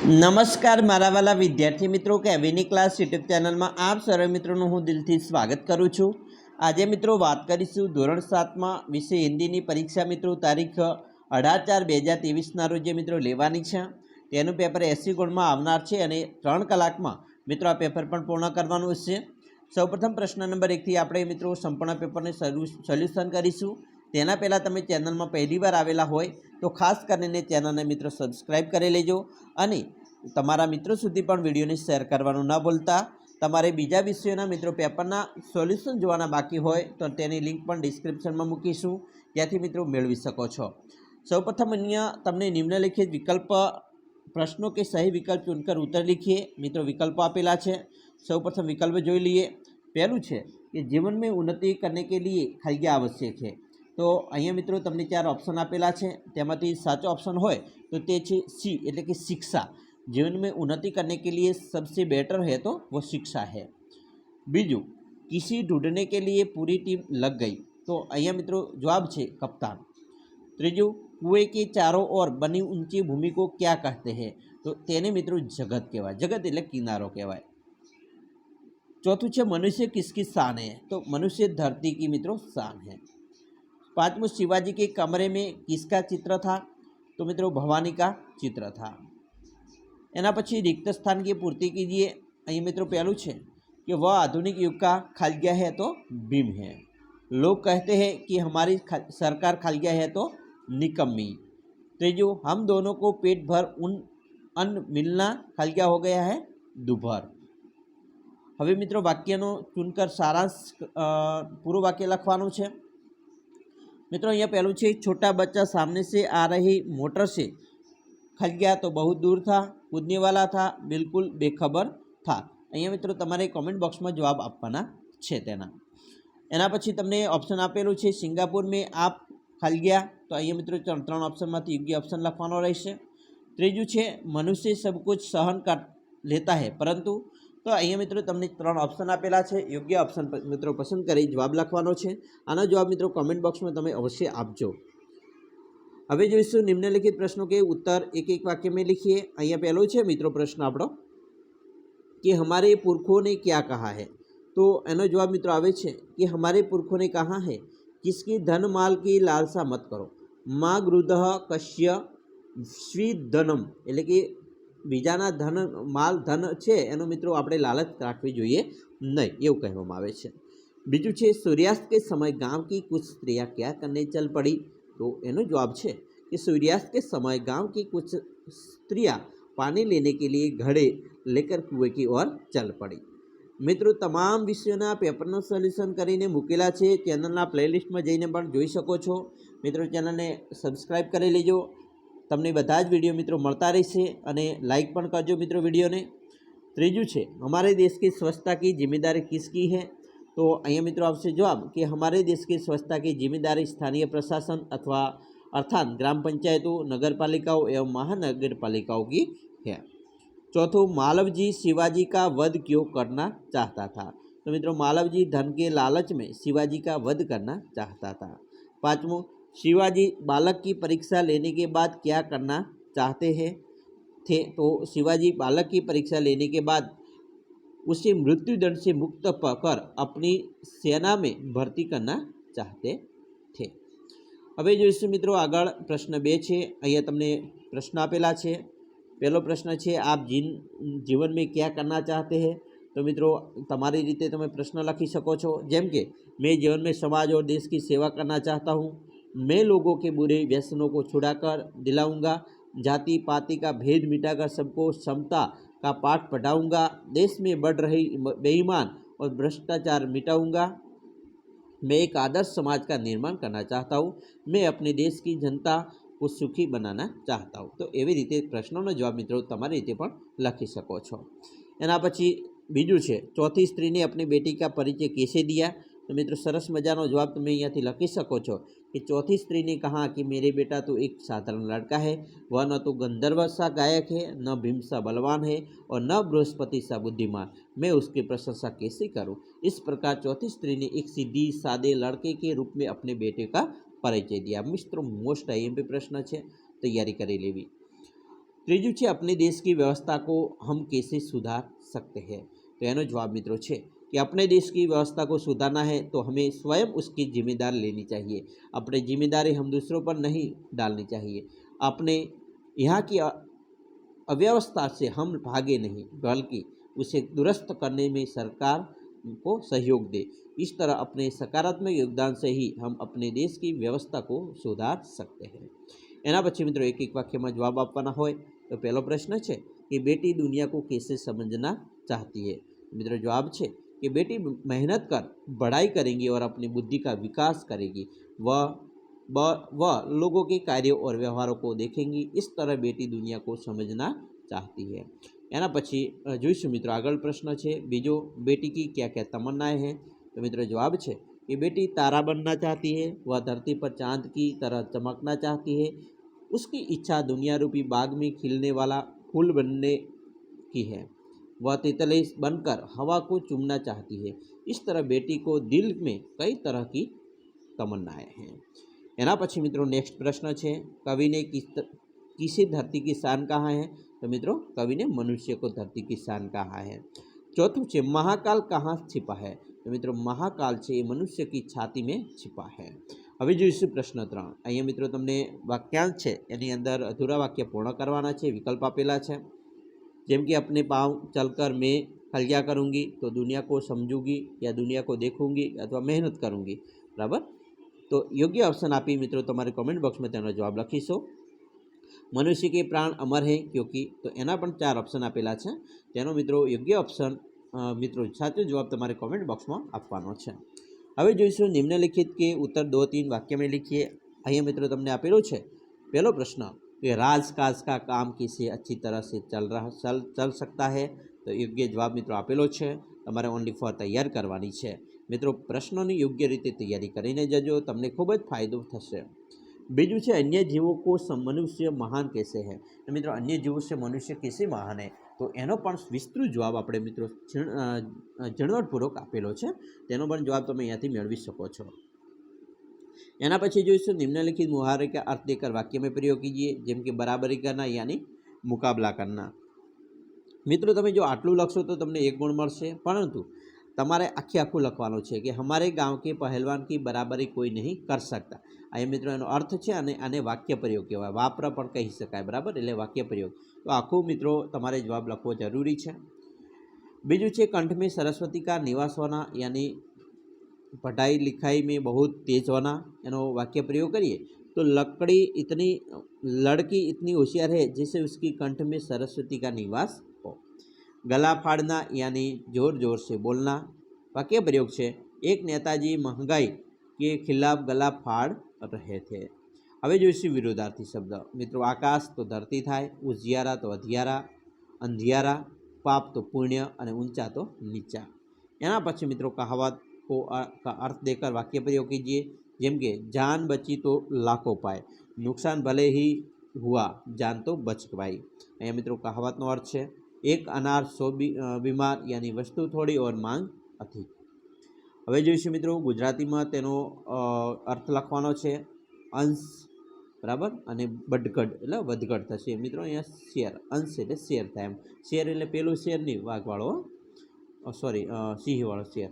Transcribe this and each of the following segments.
नमस्कार मारा वाला विद्यार्थी मित्रों के अविनी क्लास यूट्यूब चैनल में आप सर्व मित्रों हूँ दिल थी स्वागत करूँ छूँ। आज मित्रों बात करीशू धोरण 7 में विषय हिंदी की परीक्षा मित्रों तारीख 18/4/2023 रोज मित्रों लेवानी है। तेनु पेपर 80 गुण में आवनार है और 3 कलाक में मित्रों आ पेपर पण पूर्ण करवानुं छे। सौप्रथम प्रश्न नंबर 1 थी आपणे मित्रों संपूर्ण पेपर ने सोल्यूशन करीशुं। तेना पहला तमे चेनल में पहली बार आवेला होय तो खास करीने चेनल ने मित्रों सब्सक्राइब करी लेजो अने तमारा मित्रों सुधी पण विडियो ने शेर करवानुं न भूलता। तमारे बीजा विषयोना मित्रों पेपरना सोल्यूशन जोवाना बाकी होय तो तेनी लिंक पण डिस्क्रिप्शन में मूकीशुं, त्याथी मित्रों मेळवी शको छो। सौप्रथम अहींया तमने निम्नलिखित विकल्प प्रश्नों के सही विकल्प चुनकर उत्तर लिखिए। मित्रों विकल्प आपेला छे। सौप्रथम विकल्प जोई लीए। पहलू है कि जीवन में उन्नति करने के लिए खालिया आवश्यक है। तो अहींया मित्रों तमने 4 ऑप्शन आपेला छे, तेमांथी साचो ऑप्शन होय तो ते छे सी एटले कि शिक्षा। जीवन में उन्नति करने के लिए सबसे बेटर है तो वो शिक्षा है। बीजू, किसी ढूंढने के लिए पूरी टीम लग गई तो अहींया मित्रों जवाब है कप्तान। त्रीजू, कुएं के चारों ओर बनी ऊंची भूमि को क्या कहते हैं तो तेने मित्रों जगत कहवाय। जगत एटले किनारो कहवाय। चौथुं है मनुष्य किसकी शान है तो मनुष्य धरती की मित्रों शान है। पांचवुं, शिवाजी के कमरे में किसका चित्र था तो मित्रों भवानी का चित्र था। एना पछी रिक्त स्थान की पूर्ति कीजिए। अहीं मित्रों पहलू है कि वह आधुनिक युग का खालिया है तो भीम है। लोग कहते हैं कि हमारी सरकार खालिया है तो निकम्मी। त्रीजू, हम दोनों को पेट भर अन्न मिलना खालिया हो गया है दुभर। हवे मित्रों वाक्यनो चुनकर सारांश पूરું वाक्य लखवानुं छे। मित्रों अहींया पहलू है छोटा बच्चा सामने से आ रही मोटर से खल गया तो बहुत दूर था, कूदने वाला था, बिल्कुल बेखबर था। अहींया मित्रों तमारे कॉमेंट बॉक्स में जवाब आपवाना छे तेना। एना पछी तमने ऑप्शन आपेलू है सिंगापुर में आप खल गया तो अहींया मित्रों 3 ऑप्शन में योग्य ऑप्शन लखवानो रहेशे। त्रीजू है मनुष्य सब कुछ सहन कर लेता है परंतु तो अहींया मित्रों तमने 3 ऑप्शन आपेला है। योग्य ऑप्शन मित्रों पसंद करी जवाब लखवानो छे। आनो जवाब मित्रों कॉमेंट बॉक्स में तमे अवश्य आपजो। हवे जोईशुं निम्नलिखित प्रश्नों के उत्तर एक एक वाक्य में लिखिए। अहींया पहलो है मित्रों प्रश्न आपणो कि हमारे पुरखों ने क्या कहा है तो एनो जवाब मित्रों आवे छे कि हमारे पुरखों ने कहा है किसकी धन माल की लालसा मत करो, माँ गृदह कश्य स्वीधनम एटले कि बीजाना धन माल धन है एनो मित्रों आपणे लालच राखवी जोईए नहीं, एवुं कहेवामां आवे छे। बीजू है सूर्यास्त के समय गांव की कुछ स्त्रियां क्या करने चल पड़ी तो एनो जवाब है कि सूर्यास्त के समय गांव की कुछ स्त्रियां पानी लेने के लिए घड़े लेकर कुएं की ओर चल पड़ी। मित्रों तमाम विषयों पेपरનું सोल्यूशन करीने मूकेला है। चेनलना प्लेलिस्ट में जईने पण जोई शको छो। मित्रों चेनल ने सब्सक्राइब करी लेजो। तमने बधा ज विडियो मित्रों मळता रहेशे अने लाइक पण करजो मित्रों विडियो ने। त्रीजू है हमारे देश की स्वच्छता की जिम्मेदारी किसकी है तो अहींया मित्रों आपसे जवाब कि हमारे देश की स्वच्छता की जिम्मेदारी स्थानीय प्रशासन अथवा अर्थात ग्राम पंचायतों, नगरपालिकाओं एवं महानगरपालिकाओं की है। चौथों, मालवजी शिवाजी का वध क्यों करना चाहता था तो मित्रों मालवजी धन के लालच में शिवाजी का वध करना चाहता था। पांचवों, शिवाजी बालक की परीक्षा लेने के बाद क्या करना चाहते हैं थे तो शिवाजी बालक की परीक्षा लेने के बाद उसे मृत्युदंड से मुक्त कर अपनी सेना में भर्ती करना चाहते थे। हवे जोईशुं मित्रों आगळ प्रश्न 2 है। अहींया तमने प्रश्न आपेला है। पहलो प्रश्न है आप जीवन में क्या करना चाहते हैं तो मित्रों तमारी रीते तमे प्रश्न लखी शको छो। जेम के मैं जीवन में समाज और देश की सेवा करना चाहता हूँ। मैं लोगों के बुरे व्यसनों को छुड़ाकर दिलाऊंगा। जाति पाति का भेद मिटाकर सबको समता का पाठ पढ़ाऊंगा। देश में बढ़ रही बेईमान और भ्रष्टाचार मिटाऊंगा। मैं एक आदर्श समाज का निर्माण करना चाहता हूँ। मैं अपने देश की जनता को सुखी बनाना चाहता हूँ। तो एवी रीते प्रश्नों जवाब मित्रों तमारी रीते पण लखी शको छो। एना पछी बीजू है चौथी स्त्री ने अपनी बेटी का परिचय कैसे दिया तो मित्रों सरस मजानो जवाब तुम अहींयाथी लखी शको छो कि चौथी स्त्री ने कहा कि मेरे बेटा तो एक साधारण लड़का है, वह न तो गंधर्व सा गायक है, न भीम सा बलवान है और न बृहस्पति सा बुद्धिमान। मैं उसकी प्रशंसा कैसे करूं। इस प्रकार चौथी स्त्री ने एक सीधी सादे लड़के के रूप में अपने बेटे का परिचय दिया। मित्रों मोस्ट आईएमपी प्रश्न है, तैयारी करी लेवी। ત્રીજું છે अपने देश की व्यवस्था को हम कैसे सुधार सकते हैं। तो એનો જવાબ મિત્રો છે कि अपने देश की व्यवस्था को सुधारना है तो हमें स्वयं उसकी जिम्मेदार लेनी चाहिए। अपनी जिम्मेदारी हम दूसरों पर नहीं डालनी चाहिए। अपने यहाँ की अव्यवस्था से हम भागे नहीं, बल्कि उसे दुरुस्त करने में सरकार को सहयोग दे। इस तरह अपने सकारात्मक योगदान से ही हम अपने देश की व्यवस्था को सुधार सकते हैं। एना पछी मित्रों एक एक वाक्य में जवाब आपवाना होय तो पहलो प्रश्न है कि बेटी दुनिया को कैसे समझना चाहती है। मित्रों जवाब है कि बेटी मेहनत कर पढ़ाई करेंगी और अपनी बुद्धि का विकास करेगी। वह लोगों के कार्यों और व्यवहारों को देखेंगी। इस तरह बेटी दुनिया को समझना चाहती है। एना पछी जोईशुं मित्रों आगळ प्रश्न है बीजो, बेटी की क्या क्या तमन्नाएं हैं। तो मित्रों जवाब है कि बेटी तारा बनना चाहती है, वह धरती पर चांद की तरह चमकना चाहती है। उसकी इच्छा दुनिया रूपी बाग में खिलने वाला फूल बनने की है। वह तितली बनकर हवा को चूमना चाहती है। इस तरह बेटी को दिल में कई तरह की तमन्नाएं हैं। एना पछी मित्रों नेक्स्ट प्रश्न है कवि ने किसी धरती की शान कहा है। तो मित्रों कवि ने मनुष्य को धरती की शान कहा है। चौथुं है महाकाल कहाँ छिपा है। तो मित्रों महाकाल है मनुष्य की छाती में छिपा है। हवे जोईशुं प्रश्न 3। अहींया मित्रों तमने वाक्यांश है एनी अंदर अधूरा वाक्य पूर्ण करवाना है। विकल्प आपेला है जेम कि अपने पाँव चलकर मैं कल क्या करूँगी तो दुनिया को समझूंगी या दुनिया को देखूंगी अथवा मेहनत करूँगी। बराबर। तो योग्य ऑप्शन आपी मित्रों तमारे कॉमेंट बॉक्स में तेनो जवाब लखीशो। मनुष्य के प्राण अमर है क्योंकि तो एना पण 4 ऑप्शन आपेला है। तेनो मित्रों योग्य ऑप्शन मित्रों साचो जवाब तमारे कॉमेंट बॉक्स में आपवानो छे। हवे जोईशुं निम्नलिखित के उत्तर 2-3 वाक्य में लिखिए। अहींया मित्रों तमने आपेलो छे पहलो प्रश्न कि राजकाज का काम कैसे अच्छी तरह से चल सकता है। तो योग्य जवाब मित्रों आपेलो छे। तमारे ओनली फॉर तैयार करवानी छे। मित्रों प्रश्नों की योग्य रीते तैयारी करीने जजो, तमने खूब ज फायदो थशे। बीजू है अन्य जीवों को मनुष्य महान कैसे है। तो मित्रों अन्य जीवों से मनुष्य कैसे महान है तो एनो पण विस्तृत जवाब आपणे मित्रों झीणवटपूर्वक आपेलो छे। तेनो पण जवाब तमे अहींयाथी मेळवी शको छो। एना पछी जोईशुं निम्नलिखित मुहावरे का अर्थ देकर वाक्य में प्रयोग कीजिए। जेम कि बराबरी करना यानी मुकाबला करना। मित्रों तमे जो आटलू लखशो तो तमने 1 गुण मळशे, परंतु तमारे आखुं लखवानुं छे कि हमारे गांव के पहलवान की बराबरी कोई नहीं कर सकता। आ मित्रों एनो अर्थ है अने आने वाक्य प्रयोग कहेवाय, वाप्र पण कही शकाय। बराबर एटले वाक्य प्रयोग। तो आखुं मित्रों तमारे जवाब लखवो जरूरी है। बीजू है कंठ में सरस्वती का निवास होना यानी पढ़ाई लिखाई में बहुत तेज होना। एनो वाक्य प्रयोग करिए तो लड़की इतनी होशियार है जैसे उसकी कंठ में सरस्वती का निवास हो। गला फाड़ना यानी जोर जोर से बोलना। वाक्य प्रयोग है एक नेताजी महंगाई के खिलाफ गला फाड़ रहे थे। हवे जोईशुं विरोधार्थी शब्द। मित्रों आकाश तो धरती थाय, उजियारा तो अधियारा, अंधियारा, पाप तो पुण्य और ऊंचा तो नीचा। एना पछी मित्रों कहावत को का अर्थ देकर वाक्य प्रयोग कीजिए। जेम के जान बची तो लाखों पाए, नुकसान भले ही हुआ जान तो बच पाई। अहींया मित्रों कहावतनो अर्थ है एक अनार 100 बीमार यानी वस्तु थोड़ी और मांग अधिक। हवे जोईशुं मित्रों गुजराती में तेनो अर्थ लखवानो छे अंश। बराबर अने बडगड एटले वधगड थशे। मित्रों अहींया शेर अंश एटले शेर थाय। एम शेर एटले पेलुं शेर नहीं वाघवाळो सॉरी सिंहवाळो शेर।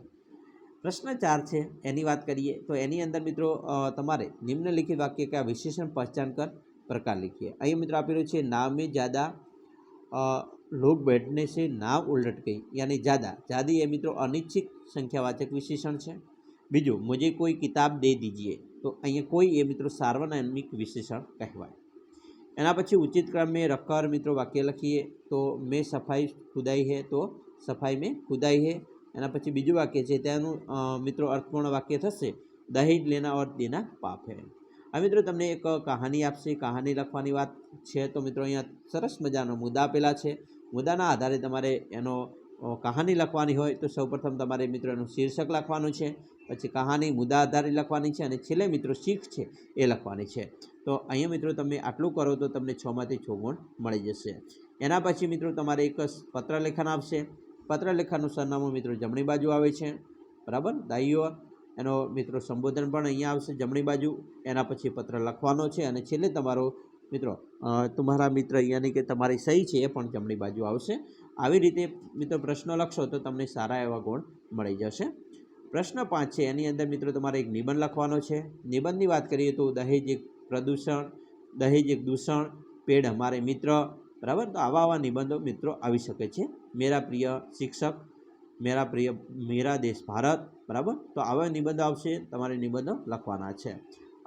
प्रश्न 4 है एनी बात करिए तो एनी अंदर मित्रों तमारे निम्नलिखित वाक्य का विशेषण पहचान कर प्रकार लिखिए। अहीं मित्रों आपेलू है नाव में ज़्यादा लोग बैठने से नाव उलट गई यानी ज़्यादा। ज़्यादा ये मित्रों अनिश्चित संख्यावाचक विशेषण है। बीजू मुझे कोई किताब दे दीजिए तो अहीं कोई ये मित्रों सार्वनामिक विशेषण कहवाय। एना पछी उचित क्रम में रखकर मित्रों वाक्य लखीए तो मैं सफाई खुदाई है तो सफाई में खुदाई है। एना पछी बीजू वाक्य है त्यानुं मित्रों अर्थपूर्ण वाक्य थशे दहेज लेना और देना पाप है। आ मित्रों तमने एक कहानी आपशे, कहानी लखवानी बात है तो मित्रों अहींया सरस मजानो मुद्दा आपेला है। मुद्दाना आधारे तमारे एनो कहानी लखवानी होय तो सौप्रथम तमारे मित्रों एनुं शीर्षक लखवानुं छे, पछी कहानी मुद्दा आधारे लखवानी छे अने छेल्ले मित्रों सीख है ए लखवानी छे। तो अहींया मित्रों तमे आटलुं करो तो तमने 6 मांथी 6 गुण मळी जशे। एना पछी मित्रों तमारे एक पत्र लेखन आवशे। पत्र लेखननुं सरनामું मित्रों जमणी बाजू आवे छे। बराबर दाईओ एनो मित्रों संबोधन पण अहींया आवशे जमणी बाजू। एना पछी पत्र लखवानो छे अने छेल्ले तमारो મિત્રો તમારા મિત્ર યાની કે તમારી સહી છે એ પણ જમણી બાજુ આવશે. આવી રીતે મિત્રો પ્રશ્ન લખશો તો તમને સારા એવા ગુણ મળી જશે. પ્રશ્ન 5 છે એની અંદર મિત્રો તમારે એક નિબંધ લખવાનો છે. નિબંધની વાત કરીએ તો દહેજ એક પ્રદૂષણ, દહેજ એક દૂષણ, પેડ હમારે મિત્ર, બરાબર. તો આવા નિબંધો મિત્રો આવી શકે છે. મેરા પ્રિય શિક્ષક, મેરા દેશ ભારત, બરાબર. તો આવા નિબંધો આવશે, તમારે નિબંધો લખવાના છે.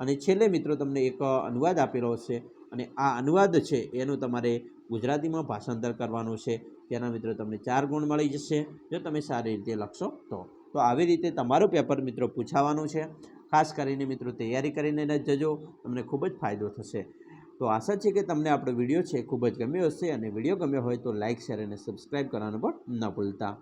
અને છેલ્લે મિત્રો તમને એક અનુવાદ આપેલો છે અને આ અનુવાદ છે એનું તમારે ગુજરાતીમાં ભાષાંતર કરવાનું છે. તેના મિત્રો તમને 4 ગુણ મળી જશે જો તમે સારી રીતે લખશો તો આવી રીતે તમારું પેપર મિત્રો પૂછાવાનું છે. ખાસ કરીને મિત્રો તૈયારી કરીને જજો, તમને ખૂબ જ ફાયદો થશે. તો આશા છે કે તમને આપણો વિડીયો છે ખૂબ જ ગમ્યો હશે અને વિડીયો ગમ્યો હોય તો લાઇક, શેર અને સબસ્ક્રાઈબ કરવાનું પણ ન ભૂલતા.